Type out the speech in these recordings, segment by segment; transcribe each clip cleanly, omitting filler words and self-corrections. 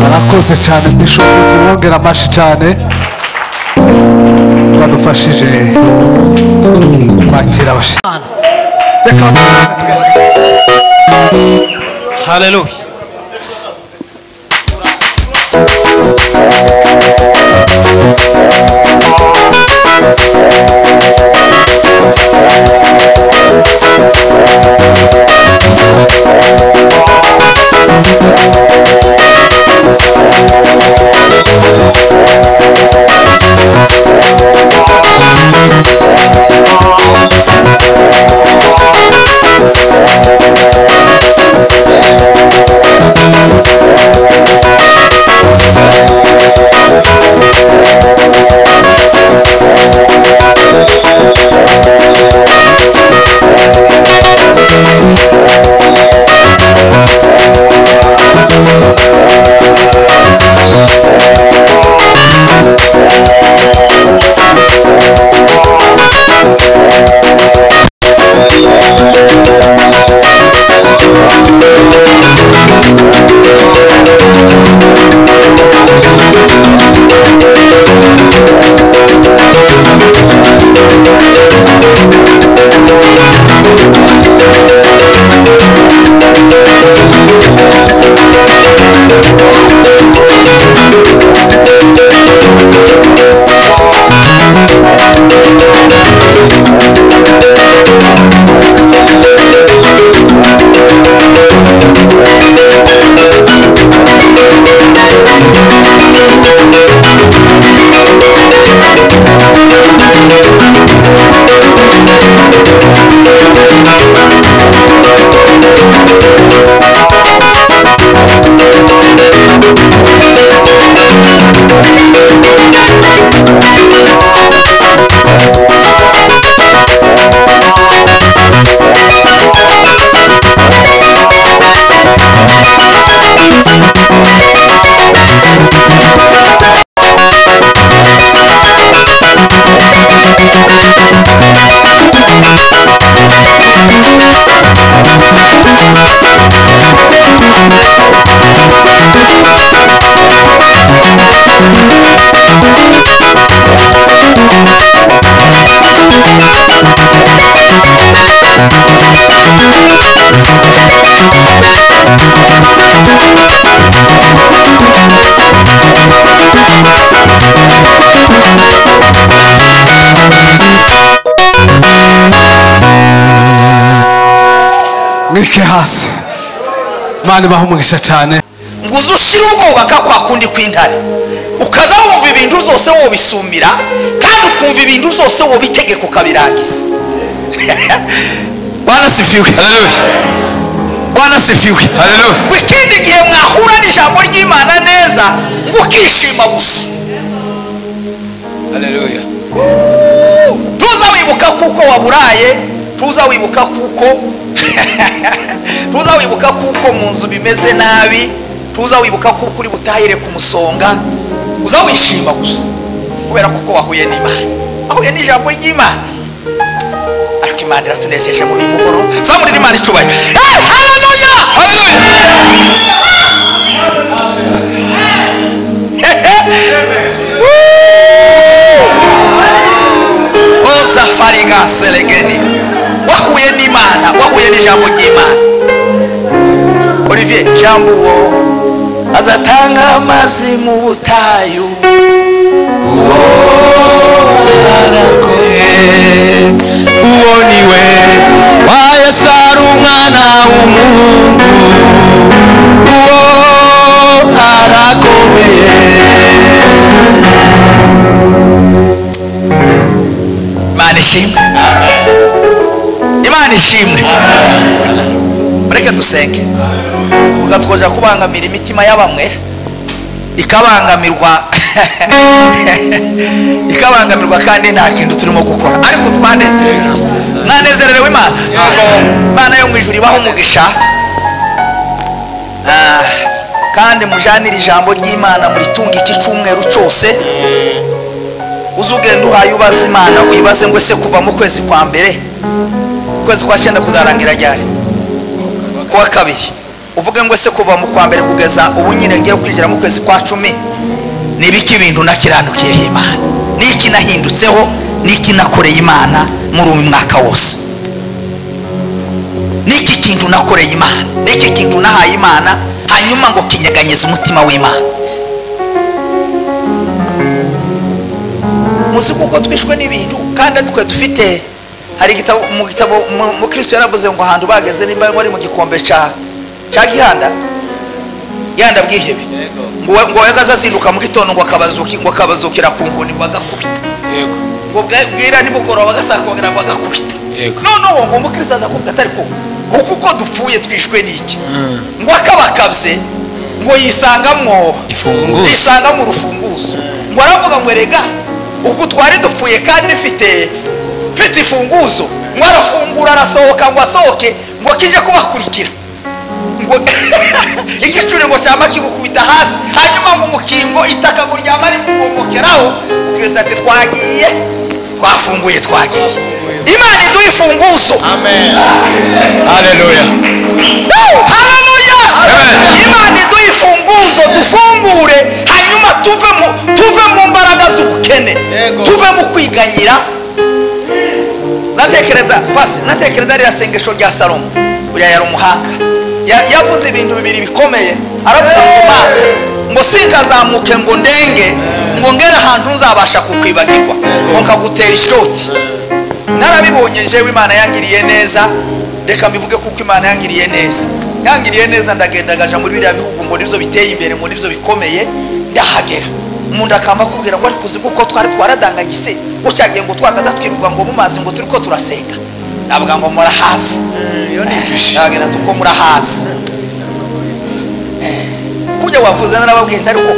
Murakoze cyane ndishobora kubongera amashi cyane badufashije kwakira abashitsi. Hallelujah. Mwike hasi Mani bahumugisha cyane nguzu ushira ubwoba kwa kundi kw'intare ukaza wumva ibintu zose wo bisumira kandi ukumva ibintu zose wo bitegeka ukabirangiza. Bwana sifiwe. Hallelujah. Bwana sifiwe. Hallelujah. Wikindi gihe mwahura n'ijambo ry'Imana neza ngo ukishima gusa. Hallelujah. Tuza wibuka kuko waburaye, tuza wibuka kuko tuza wibuka kuko mu nzu bimeze nabi, tuza wibuka kuko uri butahire ku musonga, uza wishima gusa kubera kuko wahuye n'Imana, wahuye n'ijambo ry'Imana. Ariko Imana iratunejeje muri uyu mugoroba. Zamurira Imana icyubahiro. Haleluya, oza fariga selegeni. Wahuye n'Imana, wahuye n'ijambo ry'Imana. Olivier, jambo uwo azatanga amazi mu butayu, uwo arakomeye, uwo niwe wa Yesu ari umwana w'umuntu, uwo arakomeye. Imana ishimwe, Imana ishimwe. Reka dusenge. Ugatwoja kubangamira imitima y'abamwe ikabangamirwa ikabangamirwa kandi nta kintu turimo gukora, ariko twanezerewe Imana. Imana yo mu ijuru ibaho umugisha, kandi mujanira ijambo ry'Imana muri tunga iki cyumweru cyose. Uzugenda uhaye ubaza Imana, uyibaze ngo se kuva mu kwezi kwa mbere, kwezi kwa 9 kuzarangira ryari? Kuwa kabiri. Uvuge ngo se kuva mu kwa mbere kugeza ubu nyine ngiye kwinjira mu kwezi kwa 10, nibiki ibintu nakiranukiye Imana, niki nahindutseho, niki nakoreye Imana muri uyu mwaka wose, niki kintu nakoreye Imana, niki kintu nahaye Imana, hanyuma ngo kinyeganyeze umutima w'Imana. Muzi kuko twishwe n'ibintu kandi twe dufite. Hari igitabo mu Kristo yaravuze ngo ahantu bageze nimba bari mu gikombe ca Gihanda, Gihanda bwihebe, ngo yagaza zinduka mu gitondo ngo akabazukira ku nkoni bagakubita, yego, ngo bwira nimugoroba bagasakongera bagakubita. Noneho ngo mu Kristo azakubwira atari ko kuko dupfuye twishwe n'iki, ngo akabakabye ngo yisangamwo urufunguzo, ngo aravuga ngo erega uko twari dupfuye kandi mfite ifunguzo, ngo arafungura arasohoka ngo asohoke ngo kije kubakurikira, ngo igicuri ngo cyama kigukubita hasi, hanyuma ngo umukingo itaka ngo ryama rimugomokeraho. Kristo ati twagiye, twafunguye, twagiye. Imana iduha ifunguzo. Amen, haleluya, haleluya. Imana iduha ifunguzo, dufungure, hanyuma tuve mu mbaraga z'ubukene, tuve mu kwiganyira. Natekereza rya sengesho rya Salomo, uriya yari umuhanga, yavuze ibintu bibiri bikomeye. Aravuga ngo sinkazamuke ngo ndenge ngo ngere ahantu nzabasha kukwibagirwa, ngo nkagutera ishoti. Narabibonye jewe Imana yangiriye neza, reka mbivuge kuko Imana yangiriye neza. Ndagenda gaja muri biriya bihugu ngo nibyo biteye imbere, ngo nibyo bikomeye, ndahagera. Umuntu akamba kubwira ngo ari kuzi kuko twaradangagise, ucyagiye ngo twakaza twiruka ngo mu mazi ngo turiko turasenga. Navuga ngo murahazi, nagenda tuko murahazi. Kujya wavuze narababwiye ariko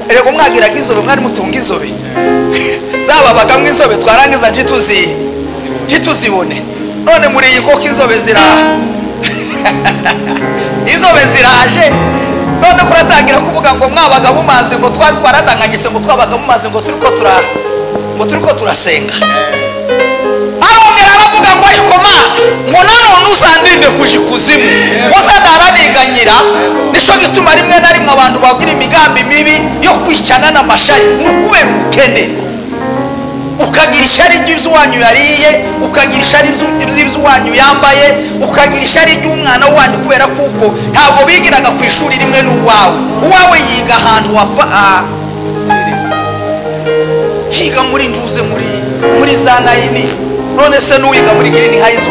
erego mwagiraga izobe, mwari mutunga izobe zababaga mu izobe twarangiza ntituzibone. None muri iyi koko izobe izobe ziraje, none kuratangira kuvuga ngo mwabaga mu mazi ngo twaradangagise, ngo twabaga mu mazi ngo turiko turasenga. Arongera aravuga ngo ariko ngo nanone uzandinde kuja ikuzimu, uzandaraniganyira. Nico gituma rimwe na rimwe abantu bagira imigambi mibi yo kwicana n'amashari, n'ukubera ubukene. Ukagira ishari ry'ibyo wanyu yariye, ukagira ishari ry'ibyo wanyu yambaye, ukagira ishari ry'umwana wanyu kubera kuko ntabwo bigiraga ku ishuri rimwe uwawe yiga ahantu wapfa higa muri nduze muri za nayini. None se n'uwiga muri Green Hills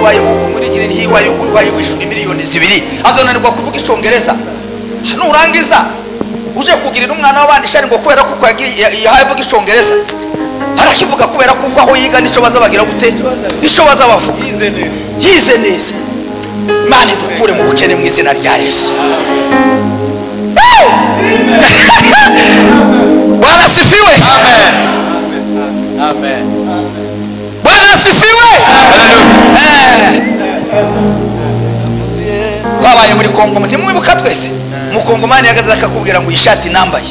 muri Green Hills wishuri miliyoni 2 azonanirwa kuvuga icyongereza. Nurangiza uje kugirira umwana w'abandi ishari ngo kubera kuko yavuga icyongereza, arakivuga kubera kuko aho yiga nico bazabagira gute, nico bazabavuga. Yize neza. Imana idukure mu bukene mu izina rya Yesu. Bwana sifiwe. Amen. Amen. Bwana sifiwe. Haleluya. Kwabaye muri Kongo mwibuka twese mukongomani yagaza akakubwira ngo ishati nambaye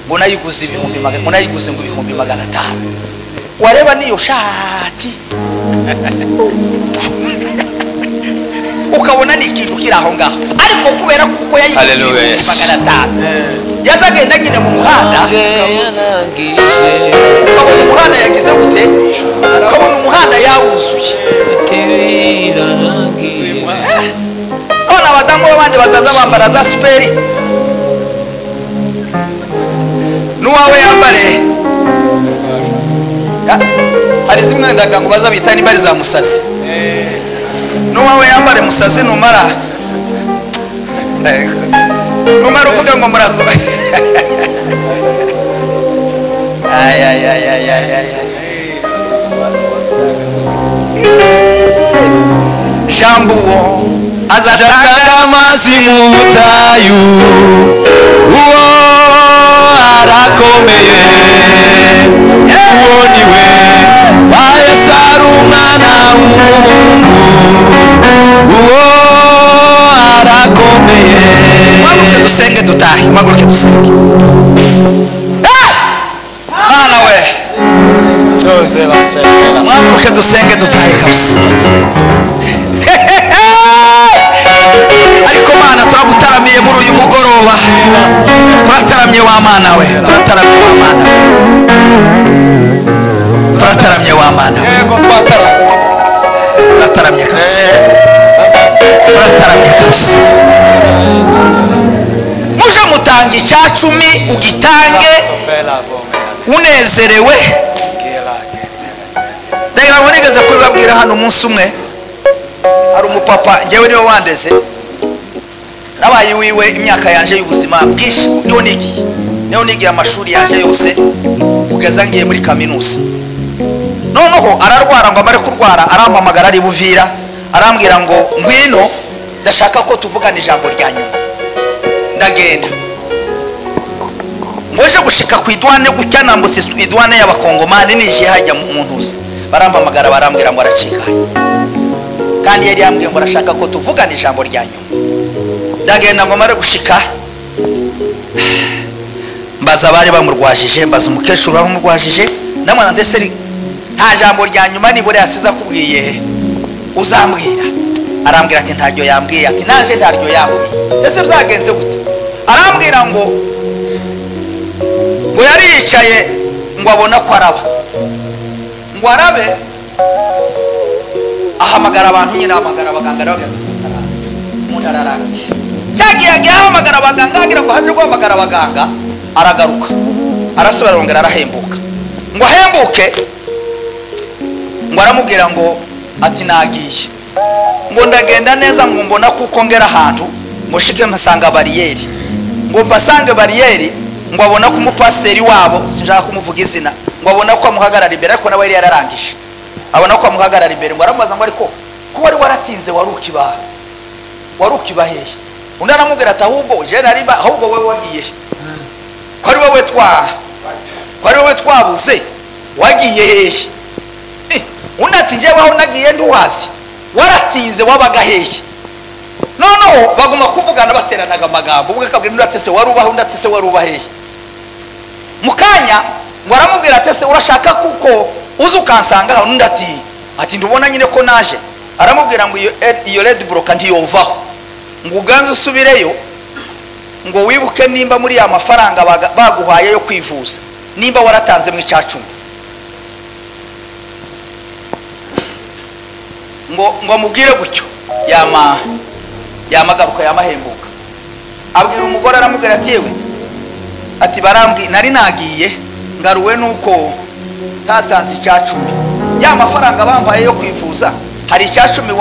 ngo nayiguze ibihumbi magana ngo nayiguze ngo ibihumbi 500 wareba niyo shati ukabona ni ikintu kiri aho ngaho ariko kubera kuko yayiguze 500 yazagenda nyine mu muhanda ukabona umuhanda yagize gute ukabona umuhanda yawuzuye none abadamu b'abandi bazaza bambara za siperi n'uwawe yambare hari zimwe ndaga ngo baza bita niba ari za musazi n'uwawe yambare musazi numara uvuga ngo murazo Jambuo azatanga amazi mu butayu uwo arakomeye uwo niwe wayesara umwana w'umuntu uwo arakomeye maguruke dusenge dutahe maguruke dusenge mana we doze basengera maguruke dusenge dutahe kabisa ariko mana turagutaramiye muri uyu mugoroba turataramye wa mana we turataramye wa mana we turataramye wa mana we turataramye kabisa turataramye kabisa muje mutanga icyacumi ugitange unezerewe ndagira ngo nigeze kubibabwira hano umunsi umwe hari umupapa njyewe niwe wandeze nabaye wiwe imyaka yanje y'ubuzima bwinshi niho nigiye amashuri yanje yose kugeza ngiye muri kaminuza noneho ararwara ngo amare kurwara arampamagara ari Buvira arambwira ngo ngwino ndashaka ko tuvugana ijambo rya nyuma ndagenda ngoje gushika ku idwane gucyana mbose idwane y'abakongomani nije hajya mu ntuza barampamagara barambwira ngo aracikaye kandi yari yambwiye ngo arashaka ko tuvugana ijambo rya nyuma ndagenda ngo mare gushika mbaza bari bamurwajije mbaza umukecuru bamurwajije ndamwana ndetse nta jambo rya nyuma nibore yasiza kubwiye uzambwira arambwira ati ntajyo yambwiye ati naje ntaryo yambwiye ese byagenze gute arambwira ngo yari yicaye ngo abona ko araba ngo arabe ahamagara abantu nyine ahamagara abaganga umuntu ararangije cyagiye ahamagara abaganga agira ngo haje guhamagara abaganga aragaruka arasubira arongera arahembuka ngo ahembuke ngo aramubwira ngo ati nagiye ngo ndagenda neza ngo mbona kuko ngera ahantu ngo shike mpasanga bariyeri ngo mpasange bariyeri ngo abona ko umupasiteri wabo sinshaka kumuvuga izina ngo abona ko amuhagarara imbere ariko nawe yari yararangije abona ko amuhagarara imbere ngo aramubaza ngo ariko ko wari waratinze warukiba hehe undi aramubwira ati ahubwo je nari ahubwo wewe wagiye ko ari wowe twabuze wagiye hehe undi ati je waho nagiye nduhazi waratinze wabaga hehe noneho baguma kuvugana bateranaga amagambo ubwo kabwira undi ati se warubaho undi ati se waruba hehe mukanya ngo aramubwira ati se urashaka kuko uzi ukansanga aho undi ati ndubona nyine ko naje aramubwira ngo iyo red broker ndiyovaho ngo uganze usubireyo ngo wibuke nimba muri ya mafaranga baguhaye yo kwivuza nimba waratanze mu icacumi ngo amubwire gutyo yamagaruka yamahembuka abwira umugore aramubwira ati yewe ati barambwi nari nagiye ngaruwe nuko tatanze icacumi ya mafaranga bambaye yo kwivuza hari icacumi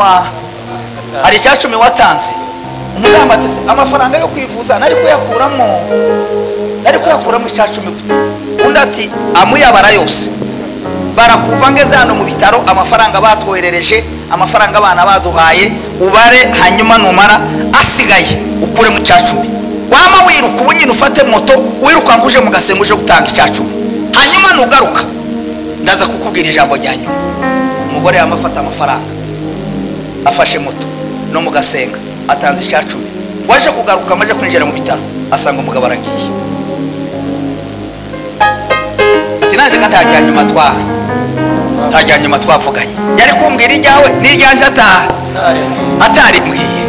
watanze umugamba ati amafaranga yo kwivuza nari kuyakuramo icacumi gute undi ati amuyabara yose barakuva ngeze hano mu bitaro amafaranga batwoherereje amafaranga abana baduhaye ubare hanyuma numara asigaye ukure mu icacumi wama wiruka ubu nyine ufate moto wiruka nguje mu gasengo uje gutanga icacumi hanyuma nugaruka ndaza kukubwira ijambo rya nyuma umugore yamafata amafaranga afashe moto no mu gasenga atanze icacumi waje kugaruka amaje kwinjira mu bitaro asanga umugabo aragiye ati naje ngatajyanye nyuma twavuganye yari kumbwira ijyawe n'iryaje atari mbwiye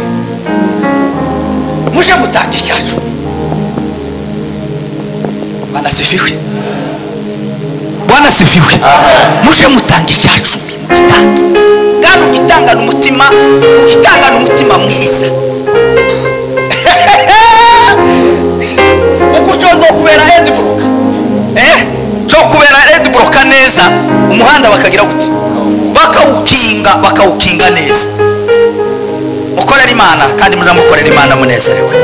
muje gutanga icyacu Bwana sifiwe muje mutanga icyacu mugitanga kandi ugitangana umutima mwiza uko cyozo kubera Edbrook neza umuhanda bakagira gute bakawukinga neza mukorera Imana kandi muzamukorera Imana munezerewe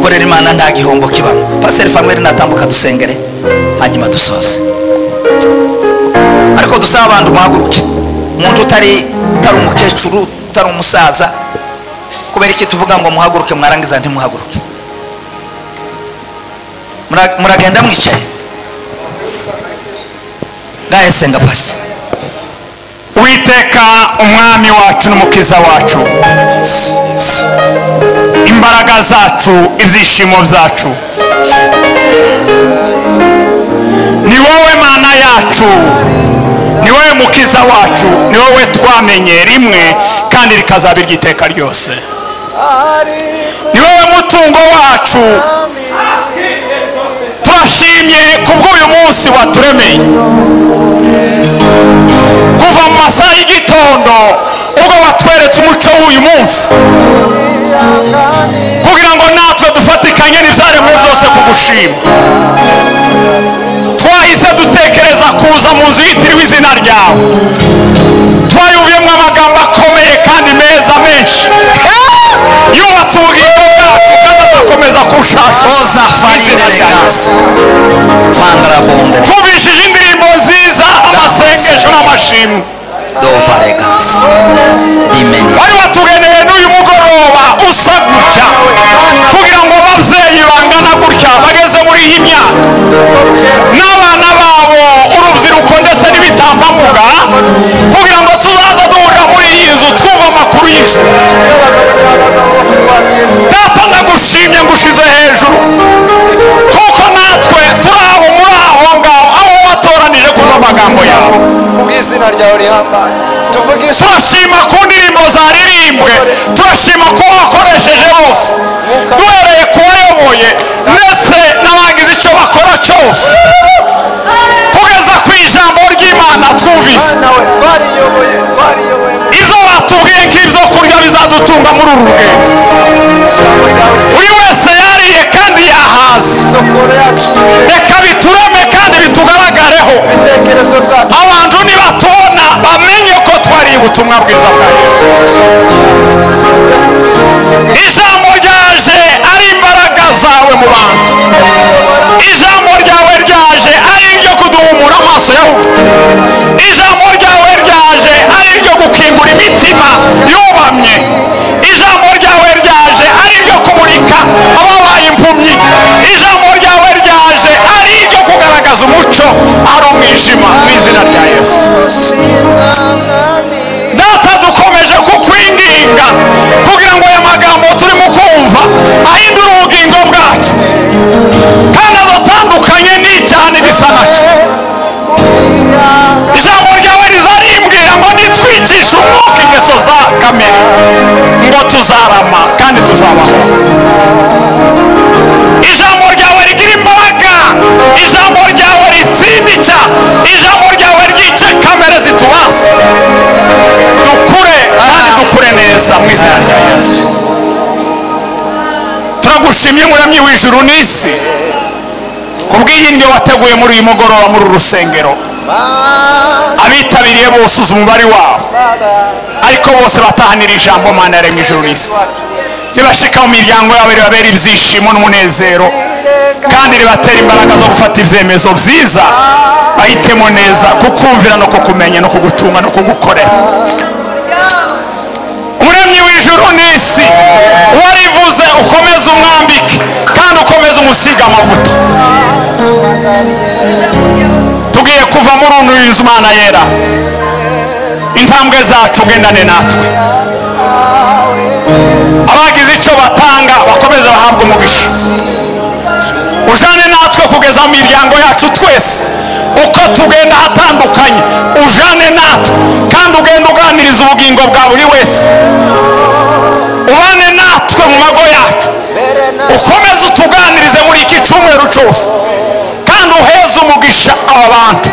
korera Imana nta gihombo kibamo Pastor Family natambuka dusengere hanyuma dusoze ariko dusaba abantu muhaguruke umuntu utari umukecuru utari umusaza kubera iki tuvuga ngo muhaguruke mwarangiza ntimuhaguruke muragenda mwicaye ngahe senga pasi Uwiteka umwami wacu n'umukiza wacu imbaraga zacu ibyishimo byacu ni wowe Mana yacu ni wowe mukiza wacu ni wowe twamenye rimwe kandi rikazaba iry'iteka ryose ni wowe mutungo wacu turashimye kubw'uyu munsi waturemeye kuva mu masaha y'igitondo ubwo watweretse umuco w'uyu munsi kugira ngo natwe dufatikanye n'ibyaremwe byose kugushima twahise dutekereza kuza mu nzu yitiriwe izina ryawe twayubiyemo amagambo akomeye kandi meza menshi yubatse ubugingo bwacu kandi azakomeza kubushasha twumvishije indirimbo nziza amasengesho n'amashimwe wari watugeneye n'uyu mugoroba usa gutya kugira ngo ababyeyi bangana gutya bageze muri iyi myaka n'abana babo urubyiruko ndetse n'ibitambambuga kugira ngo tuzaza duhurira muri iyi nzu twumva amakuru y'inshuti data ndagushimye ngushize hejuru kuko natwe turi aho muri aho ngaho aho watoranije kuva amagambo yawe izina ryawe rihambaye turashima ku ndirimbo zaririmbwe turashima ko wakoresheje bose duhereye ku wayoboye ndetse n'abagize icyo bakora cyose kugeza ku ijambo ry'Imana twumvise ibyo batubwiye nk'ibyo kurya bizadutunga muri uru rugendo buri wese yariye kandi yahaze reka bitureme kandi bitugaragareho abantu nibatubona bamenye ko twariye ubutumwa bwiza bwa Yesu ijambo ryaje ari imbaraga zawe mu bantu ijambo ryawe ryaje ari iryo kuduhumura amaso yawe ijambo ryawe ryaje ari iryo gukingura imitima yubamye ijambo ryawe ryaje ari iryo kumurika ababaye impumyi ijambo ryawe ryaje ari iryo kugaragaza umucyo ari umwijima mu izina rya Yesu data dukomeje kukwinginga kugira ngo aya magambo turimo kumva ahindure ubugingo bwacu kandi adatandukanye n'icyane bisa nacyo ijambo ryawe rizarimbwira ngo nitwicishe umwuka ingeso za kamere ngo tuzarama kandi tuzabaho ijambo ryawe rigira imbaraga ijambo ryawe ritsindica ijambo ryawe ryice kamere zitubaza dukure kandi dukure neza mu izina rya Yesu turagushimye muremyi w'ijuru n'isi kubw'iyindyo wateguye muri uyu mugoroba muri uru rusengero abitabiriye bose uzi umubare wabo ariko bose batahanira ijambo Mana yaremye ijuru n'isi ribashika mu miryango yabo ribabera ibyishimo n'umunezero kandi ribatera imbaraga zo gufata ibyemezo byiza bahitemo neza kukumvira no kukumenya no kugutunga no kugukorera umuremyi w'ijuru n'isi warivuze ukomeze umwambike kandi ukomeze umusiga amavuta tugiye kuva muri uyu nzu Mana yera intambwe zacu ugendane natwe abagize icyo bizahabwa umugisha. Ujane natwe kugeza mu miryango yacu twese uko tugenda hatandukanye, ujane natwe kandi ugenda uganiriza ubugingo bwa buri wese. Ubane natwe mu mago yacu, ukomeze utuganirize muri iki cyumweru cyose kandi uheze umugisha aba bantu.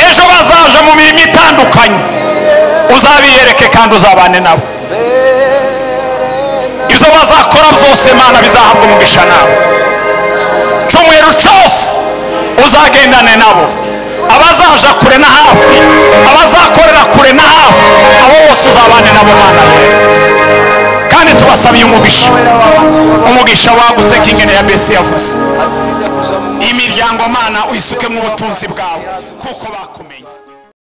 Ejo bazaje mu mirimo itandukanye, uzabiyereke kandi uzabane nabo. Ibyo bazakora byose Mana bizahabwa umugisha nabo. Cyumweru cyose uzagendane nabo, abazaja kure na hafi, abazakorera kure na hafi, abo bose uzabane nabo Mana. Kandi tubasabiye umugisha wagutse k'ingene ya Besi yavuze. Imiryango Mana uyisuke mu butunzi bwawe kuko